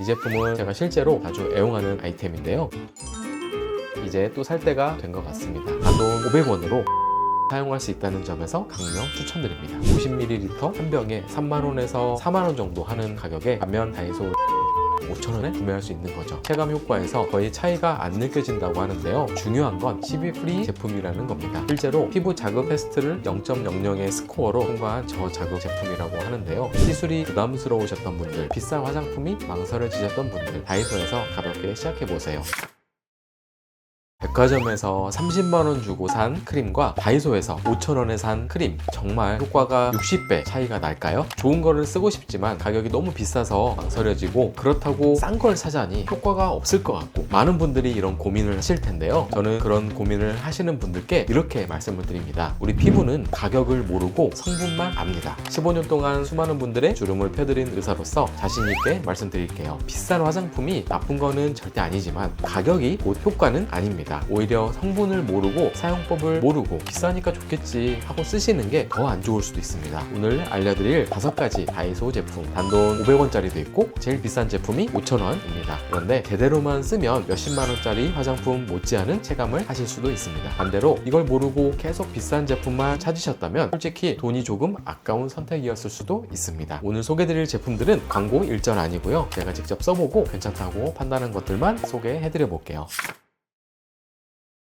이 제품은 제가 실제로 자주 애용하는 아이템인데요. 이제 또 살 때가 된 것 같습니다. 단돈 500원으로 사용할 수 있다는 점에서 강력 추천드립니다. 50ml 한 병에 3만원에서 4만원 정도 하는 가격에 반면 다이소 5,000원에 구매할 수 있는 거죠. 체감 효과에서 거의 차이가 안 느껴진다고 하는데요. 중요한 건 CB 프리 제품이라는 겁니다. 실제로 피부 자극 테스트를 0.00의 스코어로 통과한 저자극 제품이라고 하는데요. 시술이 부담스러우셨던 분들, 비싼 화장품이 망설여지셨던 분들, 다이소에서 가볍게 시작해보세요. 백화점에서 30만원 주고 산 크림과 다이소에서 5,000원에 산 크림, 정말 효과가 60배 차이가 날까요? 좋은 거를 쓰고 싶지만 가격이 너무 비싸서 망설여지고, 그렇다고 싼 걸 사자니 효과가 없을 것 같고, 많은 분들이 이런 고민을 하실 텐데요. 저는 그런 고민을 하시는 분들께 이렇게 말씀을 드립니다. 우리 피부는 가격을 모르고 성분만 압니다. 15년 동안 수많은 분들의 주름을 펴드린 의사로서 자신있게 말씀드릴게요. 비싼 화장품이 나쁜 거는 절대 아니지만 가격이 곧 효과는 아닙니다. 오히려 성분을 모르고 사용법을 모르고 비싸니까 좋겠지 하고 쓰시는 게 더 안 좋을 수도 있습니다. 오늘 알려드릴 5가지 다이소 제품, 단돈 500원짜리도 있고 제일 비싼 제품이 5,000원입니다. 그런데 제대로만 쓰면 몇십만원짜리 화장품 못지않은 체감을 하실 수도 있습니다. 반대로 이걸 모르고 계속 비싼 제품만 찾으셨다면 솔직히 돈이 조금 아까운 선택이었을 수도 있습니다. 오늘 소개드릴 제품들은 광고 일절 아니고요. 제가 직접 써보고 괜찮다고 판단한 것들만 소개해드려 볼게요.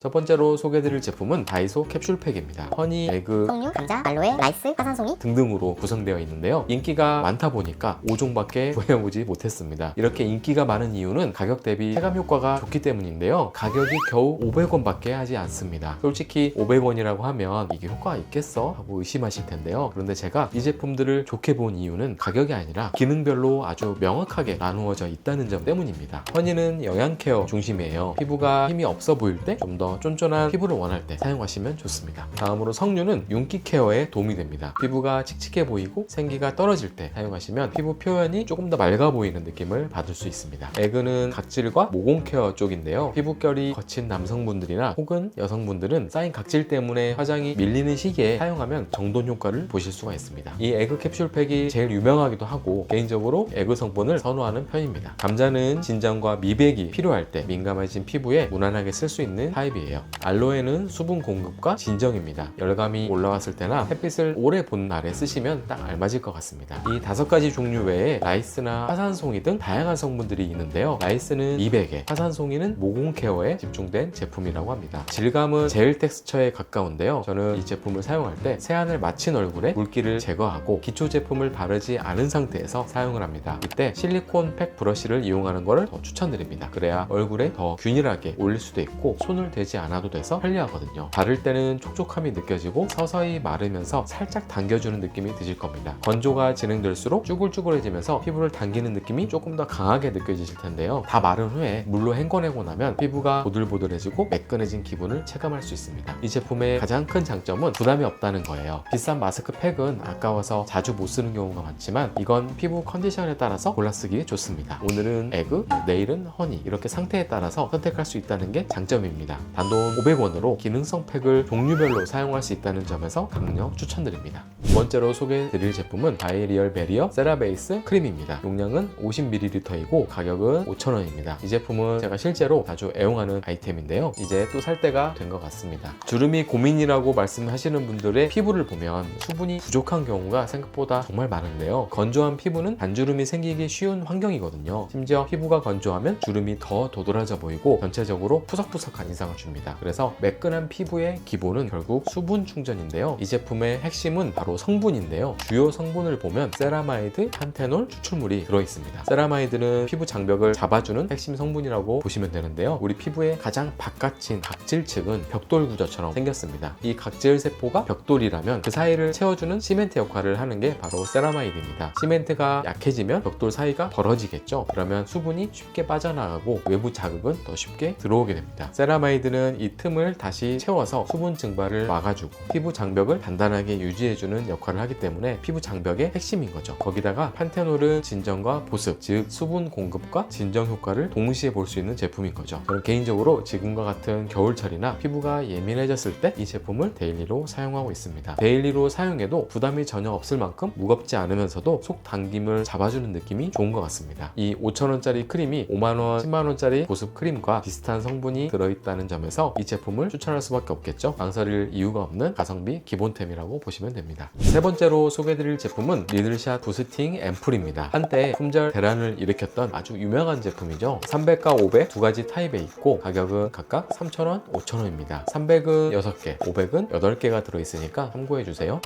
첫 번째로 소개해드릴 제품은 다이소 캡슐팩입니다. 허니, 에그, 석류, 감자, 알로에, 라이스, 화산송이 등등으로 구성되어 있는데요. 인기가 많다 보니까 5종밖에 구해보지 못했습니다. 이렇게 인기가 많은 이유는 가격 대비 체감 효과가 좋기 때문인데요. 가격이 겨우 500원밖에 하지 않습니다. 솔직히 500원이라고 하면 이게 효과가 있겠어? 하고 의심하실 텐데요. 그런데 제가 이 제품들을 좋게 본 이유는 가격이 아니라 기능별로 아주 명확하게 나누어져 있다는 점 때문입니다. 허니는 영양 케어 중심이에요. 피부가 힘이 없어 보일 때 좀 더 쫀쫀한 피부를 원할 때 사용하시면 좋습니다. 다음으로 석류는 윤기 케어에 도움이 됩니다. 피부가 칙칙해 보이고 생기가 떨어질 때 사용하시면 피부 표현이 조금 더 맑아 보이는 느낌을 받을 수 있습니다. 에그는 각질과 모공 케어 쪽인데요. 피부결이 거친 남성분들이나 혹은 여성분들은 쌓인 각질 때문에 화장이 밀리는 시기에 사용하면 정돈 효과를 보실 수가 있습니다. 이 에그 캡슐팩이 제일 유명하기도 하고 개인적으로 에그 성분을 선호하는 편입니다. 감자는 진정과 미백이 필요할 때 민감해진 피부에 무난하게 쓸 수 있는 타입이에요. 알로에는 수분 공급과 진정입니다. 열감이 올라왔을 때나 햇빛을 오래 본 날에 쓰시면 딱 알맞을 것 같습니다. 이 5가지 종류 외에 라이스나 화산송이 등 다양한 성분들이 있는데요. 라이스는 미백에, 화산송이는 모공 케어에 집중된 제품이라고 합니다. 질감은 젤 텍스처에 가까운데요. 저는 이 제품을 사용할 때 세안을 마친 얼굴에 물기를 제거하고 기초 제품을 바르지 않은 상태에서 사용을 합니다. 이때 실리콘 팩 브러쉬를 이용하는 것을 더 추천드립니다. 그래야 얼굴에 더 균일하게 올릴 수도 있고 손을 대지 않아도 돼서 편리하거든요. 바를 때는 촉촉함이 느껴지고 서서히 마르면서 살짝 당겨주는 느낌이 드실 겁니다. 건조가 진행될수록 쭈글쭈글해지면서 피부를 당기는 느낌이 조금 더 강하게 느껴지실 텐데요. 다 마른 후에 물로 헹궈내고 나면 피부가 보들보들해지고 매끈해진 기분을 체감할 수 있습니다. 이 제품의 가장 큰 장점은 부담이 없다는 거예요. 비싼 마스크팩은 아까워서 자주 못 쓰는 경우가 많지만 이건 피부 컨디션에 따라서 골라 쓰기 좋습니다. 오늘은 에그, 내일은 허니, 이렇게 상태에 따라서 선택할 수 있다는 게 장점입니다. 단돈 500원으로 기능성 팩을 종류별로 사용할 수 있다는 점에서 강력 추천드립니다. 두 번째로 소개해드릴 제품은 바이리얼 베리어 세라베이스 크림입니다. 용량은 50ml이고 가격은 5,000원입니다. 이 제품은 제가 실제로 자주 애용하는 아이템인데요. 이제 또 살 때가 된 것 같습니다. 주름이 고민이라고 말씀하시는 분들의 피부를 보면 수분이 부족한 경우가 생각보다 정말 많은데요. 건조한 피부는 반주름이 생기기 쉬운 환경이거든요. 심지어 피부가 건조하면 주름이 더 도드라져 보이고 전체적으로 푸석푸석한 인상을 줍니다. 그래서 매끈한 피부의 기본은 결국 수분 충전인데요. 이 제품의 핵심은 바로 성분인데요. 주요 성분을 보면 세라마이드, 판테놀, 추출물이 들어있습니다. 세라마이드는 피부 장벽을 잡아주는 핵심 성분이라고 보시면 되는데요. 우리 피부의 가장 바깥인 각질층은 벽돌 구조처럼 생겼습니다. 이 각질 세포가 벽돌이라면 그 사이를 채워주는 시멘트 역할을 하는 게 바로 세라마이드입니다. 시멘트가 약해지면 벽돌 사이가 벌어지겠죠. 그러면 수분이 쉽게 빠져나가고 외부 자극은 더 쉽게 들어오게 됩니다. 세라마이드는 판테놀은 이 틈을 다시 채워서 수분 증발을 막아주고 피부 장벽을 단단하게 유지해주는 역할을 하기 때문에 피부 장벽의 핵심인 거죠. 거기다가 판테놀은 진정과 보습, 즉 수분 공급과 진정 효과를 동시에 볼 수 있는 제품인 거죠. 저는 개인적으로 지금과 같은 겨울철이나 피부가 예민해졌을 때 이 제품을 데일리로 사용하고 있습니다. 데일리로 사용해도 부담이 전혀 없을 만큼 무겁지 않으면서도 속 당김을 잡아주는 느낌이 좋은 것 같습니다. 이 5,000원짜리 크림이 5만원, 10만원짜리 보습 크림과 비슷한 성분이 들어있다는 점에서 이 제품을 추천할 수밖에 없겠죠. 망설일 이유가 없는 가성비 기본템이라고 보시면 됩니다. 세 번째로 소개해드릴 제품은 리들샷 부스팅 앰플입니다. 한때 품절 대란을 일으켰던 아주 유명한 제품이죠. 300과 500 두 가지 타입에 있고 가격은 각각 3,000원, 5,000원입니다. 300은 6개, 500은 8개가 들어있으니까 참고해주세요.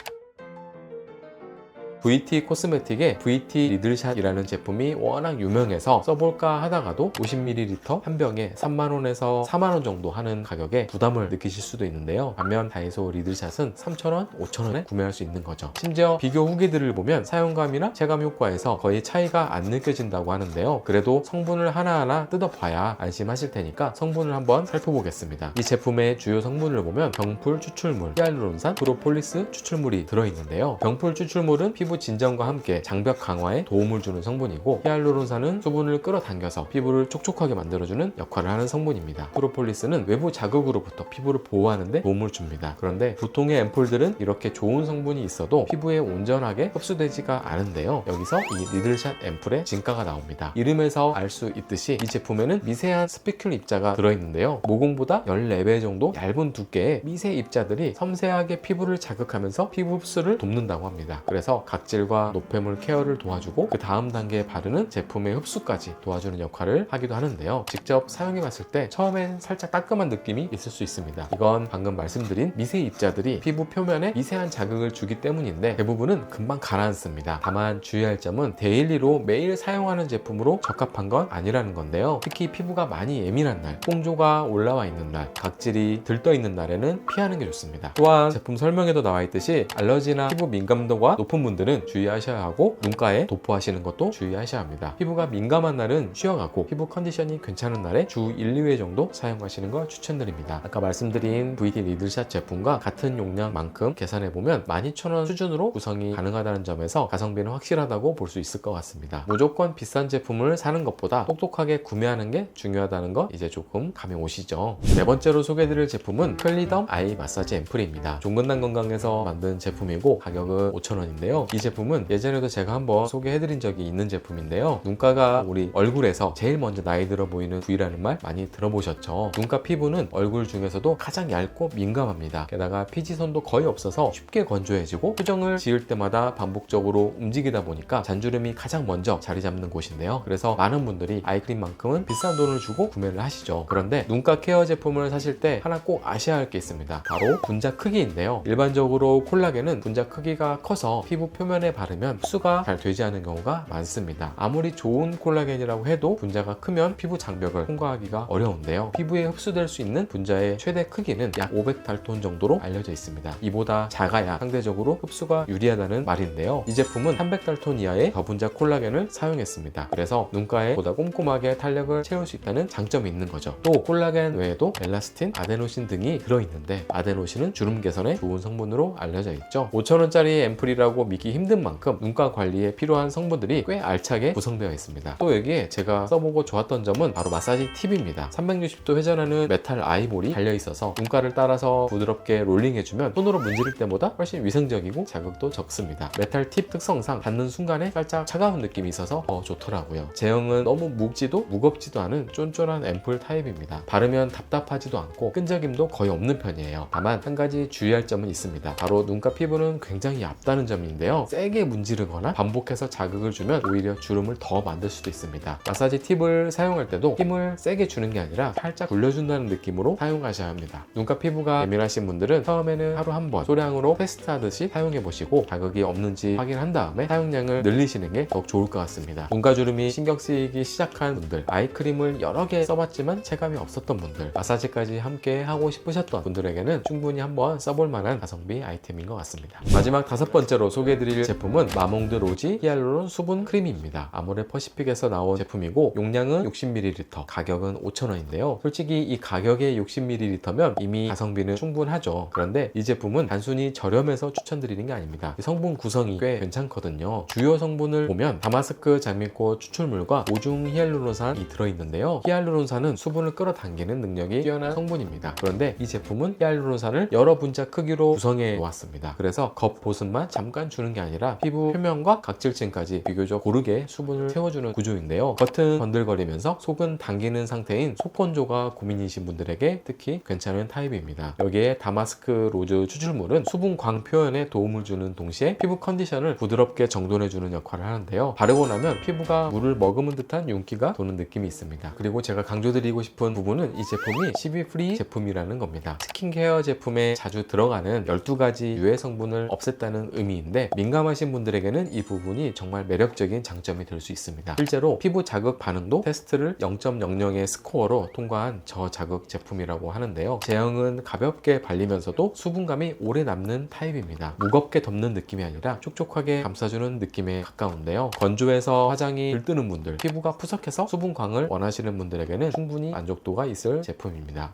VT 코스메틱의 VT 리들샷이라는 제품이 워낙 유명해서 써볼까 하다가도 50ml 한 병에 3만원에서 4만원 정도 하는 가격에 부담을 느끼실 수도 있는데요. 반면 다이소 리들샷은 3,000원, 5,000원에 구매할 수 있는 거죠. 심지어 비교 후기들을 보면 사용감이나 체감 효과에서 거의 차이가 안 느껴진다고 하는데요. 그래도 성분을 하나하나 뜯어봐야 안심하실 테니까 성분을 한번 살펴보겠습니다. 이 제품의 주요 성분을 보면 병풀 추출물, 히알루론산, 프로폴리스 추출물이 들어있는데요. 병풀 추출물은 피부 진정과 함께 장벽 강화에 도움을 주는 성분이고, 히알루론산은 수분을 끌어당겨서 피부를 촉촉하게 만들어주는 역할을 하는 성분입니다. 프로폴리스는 외부 자극으로부터 피부를 보호하는 데 도움을 줍니다. 그런데 보통의 앰플들은 이렇게 좋은 성분이 있어도 피부에 온전하게 흡수되지가 않은데요. 여기서 이 리들샷 앰플의 진가가 나옵니다. 이름에서 알 수 있듯이 이 제품에는 미세한 스피큘 입자가 들어있는데요. 모공보다 14배 정도 얇은 두께의 미세 입자들이 섬세하게 피부를 자극하면서 피부 흡수를 돕는다고 합니다. 그래서 각질과 노폐물 케어를 도와주고 그 다음 단계에 바르는 제품의 흡수까지 도와주는 역할을 하기도 하는데요. 직접 사용해봤을 때 처음엔 살짝 따끔한 느낌이 있을 수 있습니다. 이건 방금 말씀드린 미세 입자들이 피부 표면에 미세한 자극을 주기 때문인데 대부분은 금방 가라앉습니다. 다만 주의할 점은 데일리로 매일 사용하는 제품으로 적합한 건 아니라는 건데요. 특히 피부가 많이 예민한 날, 홍조가 올라와 있는 날, 각질이 들떠 있는 날에는 피하는 게 좋습니다. 또한 제품 설명에도 나와 있듯이 알러지나 피부 민감도가 높은 분들은 주의하셔야 하고 눈가에 도포하시는 것도 주의하셔야 합니다. 피부가 민감한 날은 쉬어가고 피부 컨디션이 괜찮은 날에 주 1, 2회 정도 사용하시는 걸 추천드립니다. 아까 말씀드린 VT 리들샷 제품과 같은 용량만큼 계산해보면 12,000원 수준으로 구성이 가능하다는 점에서 가성비는 확실하다고 볼 수 있을 것 같습니다. 무조건 비싼 제품을 사는 것보다 똑똑하게 구매하는 게 중요하다는 거 이제 조금 감이 오시죠. 네 번째로 소개해드릴 제품은 클리덤 아이 마사지 앰플입니다. 종근당 건강에서 만든 제품이고 가격은 5,000원인데요. 이 제품은 예전에도 제가 한번 소개해드린 적이 있는 제품인데요. 눈가가 우리 얼굴에서 제일 먼저 나이 들어 보이는 부위라는 말 많이 들어보셨죠? 눈가 피부는 얼굴 중에서도 가장 얇고 민감합니다. 게다가 피지선도 거의 없어서 쉽게 건조해지고 표정을 지을 때마다 반복적으로 움직이다 보니까 잔주름이 가장 먼저 자리 잡는 곳인데요. 그래서 많은 분들이 아이크림만큼은 비싼 돈을 주고 구매를 하시죠. 그런데 눈가 케어 제품을 사실 때 하나 꼭 아셔야 할 게 있습니다. 바로 분자 크기인데요. 일반적으로 콜라겐은 분자 크기가 커서 피부 표면에 바르면 흡수가 잘 되지 않은 경우가 많습니다. 아무리 좋은 콜라겐이라고 해도 분자가 크면 피부 장벽을 통과하기가 어려운데요. 피부에 흡수될 수 있는 분자의 최대 크기는 약 500달톤 정도로 알려져 있습니다. 이보다 작아야 상대적으로 흡수가 유리하다는 말인데요. 이 제품은 300달톤 이하의 저분자 콜라겐을 사용했습니다. 그래서 눈가에 보다 꼼꼼하게 탄력을 채울 수 있다는 장점이 있는 거죠. 또 콜라겐 외에도 엘라스틴, 아데노신 등이 들어있는데 아데노신은 주름 개선에 좋은 성분으로 알려져 있죠. 5,000원짜리 앰플이라고 믿기 힘든 만큼 눈가 관리에 필요한 성분들이 꽤 알차게 구성되어 있습니다. 또 여기에 제가 써보고 좋았던 점은 바로 마사지 팁입니다. 360도 회전하는 메탈 아이볼이 달려있어서 눈가를 따라서 부드럽게 롤링해주면 손으로 문지를 때보다 훨씬 위생적이고 자극도 적습니다. 메탈 팁 특성상 닿는 순간에 살짝 차가운 느낌이 있어서 더 좋더라고요. 제형은 너무 묵지도 무겁지도 않은 쫀쫀한 앰플 타입입니다. 바르면 답답하지도 않고 끈적임도 거의 없는 편이에요. 다만 한 가지 주의할 점은 있습니다. 바로 눈가 피부는 굉장히 얇다는 점인데요. 세게 문지르거나 반복해서 자극을 주면 오히려 주름을 더 만들 수도 있습니다. 마사지 팁을 사용할 때도 힘을 세게 주는 게 아니라 살짝 돌려준다는 느낌으로 사용하셔야 합니다. 눈가 피부가 예민하신 분들은 처음에는 하루 한 번 소량으로 테스트하듯이 사용해보시고 자극이 없는지 확인한 다음에 사용량을 늘리시는 게 더욱 좋을 것 같습니다. 눈가 주름이 신경 쓰이기 시작한 분들, 아이크림을 여러 개 써봤지만 체감이 없었던 분들, 마사지까지 함께 하고 싶으셨던 분들에게는 충분히 한번 써볼 만한 가성비 아이템인 것 같습니다. 마지막 5번째로 소개해드릴 보실 제품은 마몽드 로지 히알루론 수분 크림입니다. 아모레퍼시픽에서 나온 제품이고 용량은 60ml, 가격은 5,000원인데요. 솔직히 이 가격에 60ml면 이미 가성비는 충분하죠. 그런데 이 제품은 단순히 저렴해서 추천드리는 게 아닙니다. 성분 구성이 꽤 괜찮거든요. 주요 성분을 보면 다마스크 장미꽃 추출물과 오중 히알루론산이 들어있는데요. 히알루론산은 수분을 끌어당기는 능력이 뛰어난 성분입니다. 그런데 이 제품은 히알루론산을 여러 분자 크기로 구성해 놓았습니다. 그래서 겉 보습만 잠깐 주는 게 아니라 피부 표면과 각질층까지 비교적 고르게 수분을 채워주는 구조인데요. 겉은 번들거리면서 속은 당기는 상태인 속건조가 고민이신 분들에게 특히 괜찮은 타입입니다. 여기에 다마스크 로즈 추출물은 수분 광 표현에 도움을 주는 동시에 피부 컨디션을 부드럽게 정돈해주는 역할을 하는데요. 바르고 나면 피부가 물을 머금은 듯한 윤기가 도는 느낌이 있습니다. 그리고 제가 강조드리고 싶은 부분은 이 제품이 CB 프리 제품이라는 겁니다. 스킨케어 제품에 자주 들어가는 12가지 유해 성분을 없앴다는 의미인데 민감하신 분들에게는 이 부분이 정말 매력적인 장점이 될 수 있습니다. 실제로 피부 자극 반응도 테스트를 0.00의 스코어로 통과한 저자극 제품이라고 하는데요. 제형은 가볍게 발리면서도 수분감이 오래 남는 타입입니다. 무겁게 덮는 느낌이 아니라 촉촉하게 감싸주는 느낌에 가까운데요. 건조해서 화장이 들뜨는 분들, 피부가 푸석해서 수분광을 원하시는 분들에게는 충분히 만족도가 있을 제품입니다.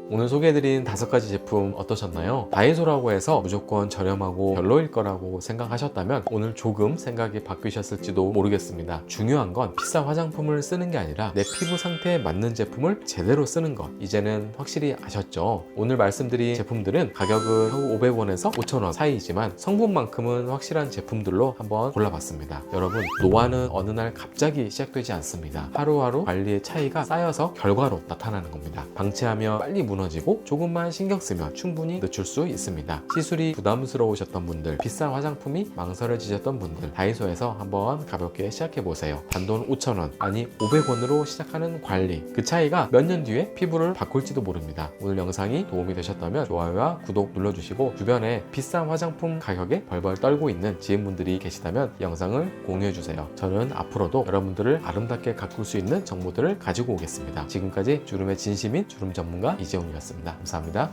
오늘 소개해드린 5가지 제품 어떠셨나요? 다이소라고 해서 무조건 저렴하고 별로일 거라고 생각하셨다면 오늘 조금 생각이 바뀌셨을지도 모르겠습니다. 중요한 건 비싼 화장품을 쓰는 게 아니라 내 피부 상태에 맞는 제품을 제대로 쓰는 것, 이제는 확실히 아셨죠? 오늘 말씀드린 제품들은 가격은 500원에서 5,000원 사이이지만 성분만큼은 확실한 제품들로 한번 골라봤습니다. 여러분, 노화는 어느 날 갑자기 시작되지 않습니다. 하루하루 관리의 차이가 쌓여서 결과로 나타나는 겁니다. 방치하며 빨리 무너지고 조금만 신경 쓰면 충분히 늦출 수 있습니다. 시술이 부담스러우셨던 분들, 비싼 화장품이 망설여지셨던 분들, 다이소에서 한번 가볍게 시작해보세요. 단돈 5,000원, 아니 500원으로 시작하는 관리, 그 차이가 몇 년 뒤에 피부를 바꿀지도 모릅니다. 오늘 영상이 도움이 되셨다면 좋아요와 구독 눌러주시고 주변에 비싼 화장품 가격에 벌벌 떨고 있는 지인분들이 계시다면 영상을 공유해주세요. 저는 앞으로도 여러분들을 아름답게 가꿀 수 있는 정보들을 가지고 오겠습니다. 지금까지 주름의 진심인 주름 전문가 이재훈이었습니다. 감사합니다.